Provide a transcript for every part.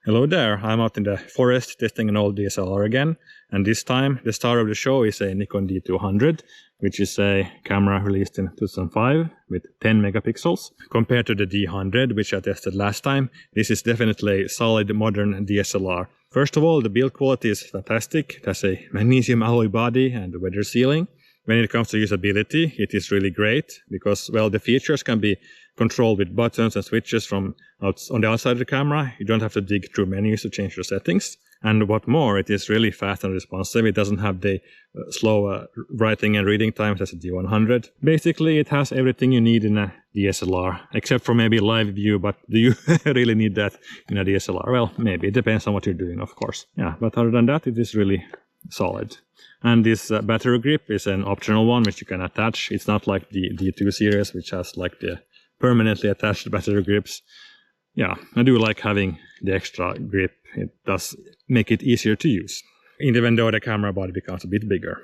Hello there, I'm out in the forest testing an old DSLR again, and this time the star of the show is a Nikon D200, which is a camera released in 2005 with 10 megapixels. Compared to the D100, which I tested last time, this is definitely a solid modern DSLR. First of all, the build quality is fantastic. It has a magnesium alloy body and weather sealing. When it comes to usability, it is really great because, well, the features can be controlled with buttons and switches from on the outside of the camera. You don't have to dig through menus to change your settings. And what more, it is really fast and responsive. It doesn't have the slow writing and reading times as a D100. Basically, it has everything you need in a DSLR, except for maybe live view, but do you really need that in a DSLR? Well, maybe. It depends on what you're doing, of course. Yeah, but other than that, it is really solid. And this battery grip is an optional one which you can attach. It's not like the D2 series, which has like the permanently attached battery grips. Yeah, I do like having the extra grip. It does make it easier to use, even though the camera body becomes a bit bigger.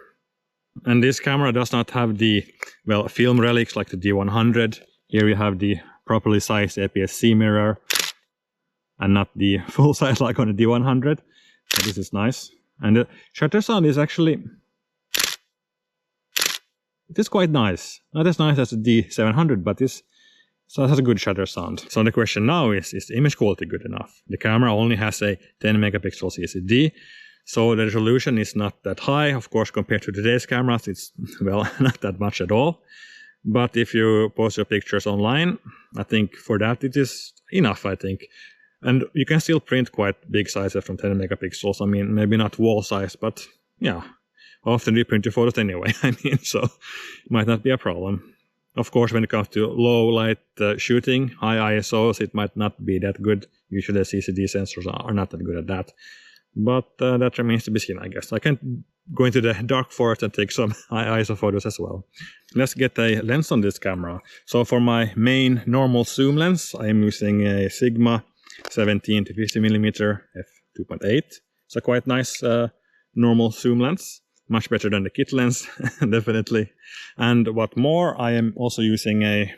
And this camera does not have the, well, film relics like the D100. Here you have the properly sized APS-C mirror and not the full size like on the D100. So this is nice. And the shutter sound is actually, it is quite nice. Not as nice as the D700, but it has a good shutter sound. So the question now is the image quality good enough? The camera only has a 10 megapixel CCD, so the resolution is not that high. Of course, compared to today's cameras, it's, well, not that much at all. But if you post your pictures online, I think for that it is enough, I think. And you can still print quite big sizes from 10 megapixels. I mean, maybe not wall size, but yeah, often you print your photos anyway. I mean, so it might not be a problem. Of course, when it comes to low light shooting, high ISOs, it might not be that good. Usually the CCD sensors are not that good at that. But that remains to be seen, I guess. I can go into the dark forest and take some high ISO photos as well. Let's get a lens on this camera. So for my main normal zoom lens, I am using a Sigma 17 to 50 millimeter f2.8. It's a quite nice normal zoom lens, much better than the kit lens, definitely. And what more, I am also using a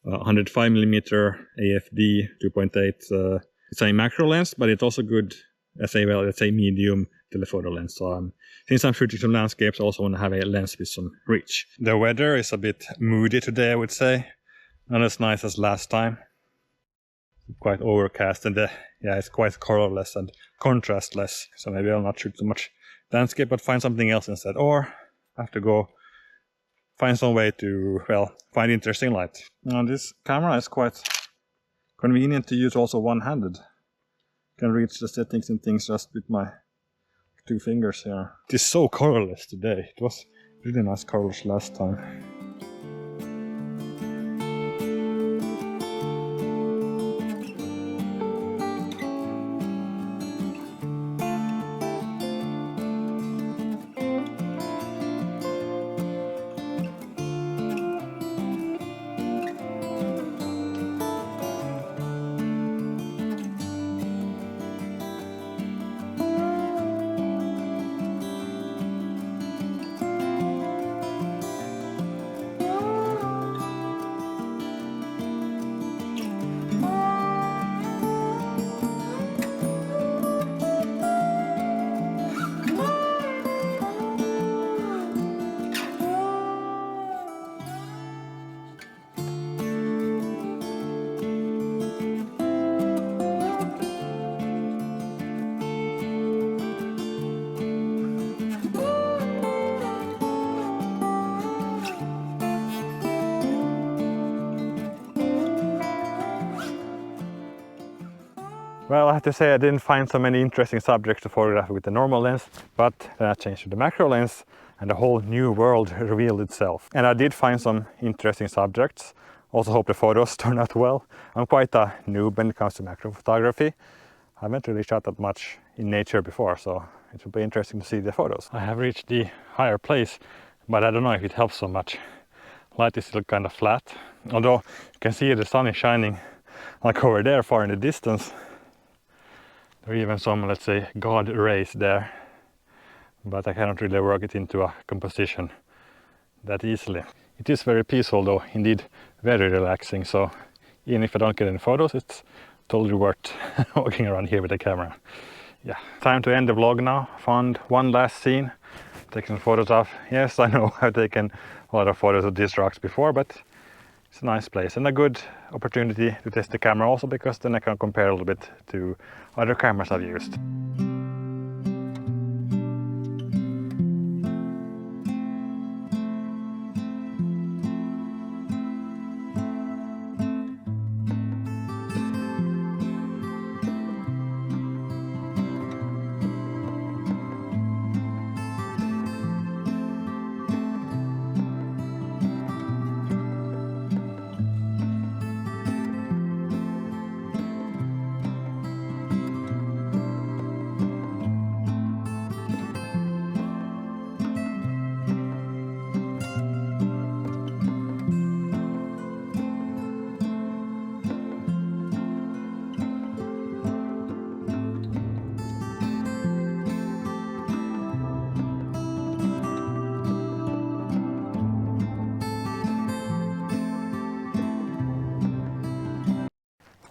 105 millimeter AFD 2.8. It's a macro lens, but it's also good as a, well, it's a medium telephoto lens. So since I'm shooting some landscapes, I also want to have a lens with some reach. The weather is a bit moody today, I would say. Not as nice as last time. Quite overcast, and yeah, it's quite colorless and contrastless, so maybe I'll not shoot too much landscape but find something else instead, or I have to go find some way to, well, find interesting light. Now this camera is quite convenient to use also one-handed. Can reach the settings and things just with my 2 fingers here. It is so colorless today. It was really nice colors last time. Well, I have to say I didn't find so many interesting subjects to photograph with the normal lens, but then I changed to the macro lens and a whole new world revealed itself. And I did find some interesting subjects. Also hope the photos turn out well. I'm quite a noob when it comes to macro photography. I haven't really shot that much in nature before, so it will be interesting to see the photos. I have reached the higher place, but I don't know if it helps so much. Light is still kind of flat, although you can see the sun is shining like over there far in the distance. There are even some, let's say, God rays there, but I cannot really work it into a composition that easily. It is very peaceful though, indeed very relaxing, so even if I don't get any photos, it's totally worth walking around here with the camera. Yeah, time to end the vlog now. Found one last scene, taking photos of. Yes, I know I've taken a lot of photos of these rocks before, but it's a nice place and a good opportunity to test the camera also, because then I can compare a little bit to other cameras I've used.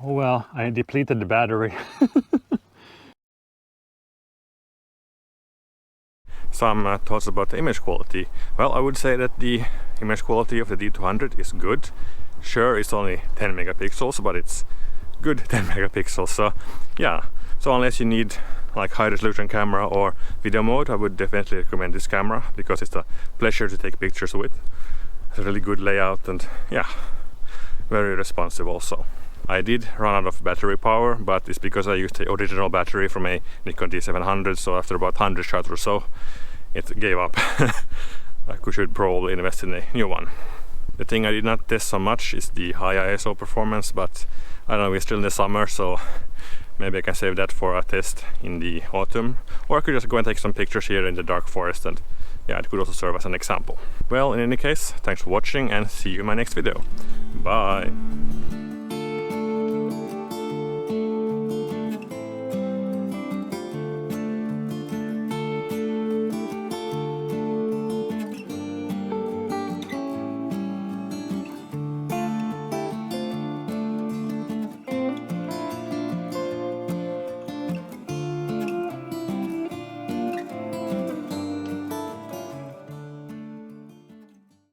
Oh well, I depleted the battery. Some thoughts about the image quality. Well, I would say that the image quality of the D200 is good. Sure, it's only 10 megapixels, but it's good 10 megapixels. So yeah, so unless you need like high resolution camera or video mode, I would definitely recommend this camera, because it's a pleasure to take pictures with. It's a really good layout and yeah, very responsive also. I did run out of battery power, but it's because I used the original battery from a Nikon D200, so after about 100 shots or so, it gave up. I should probably invest in a new one. The thing I did not test so much is the high ISO performance, but I don't know, we're still in the summer, so maybe I can save that for a test in the autumn. Or I could just go and take some pictures here in the dark forest, and yeah, it could also serve as an example. Well, in any case, thanks for watching and see you in my next video. Bye!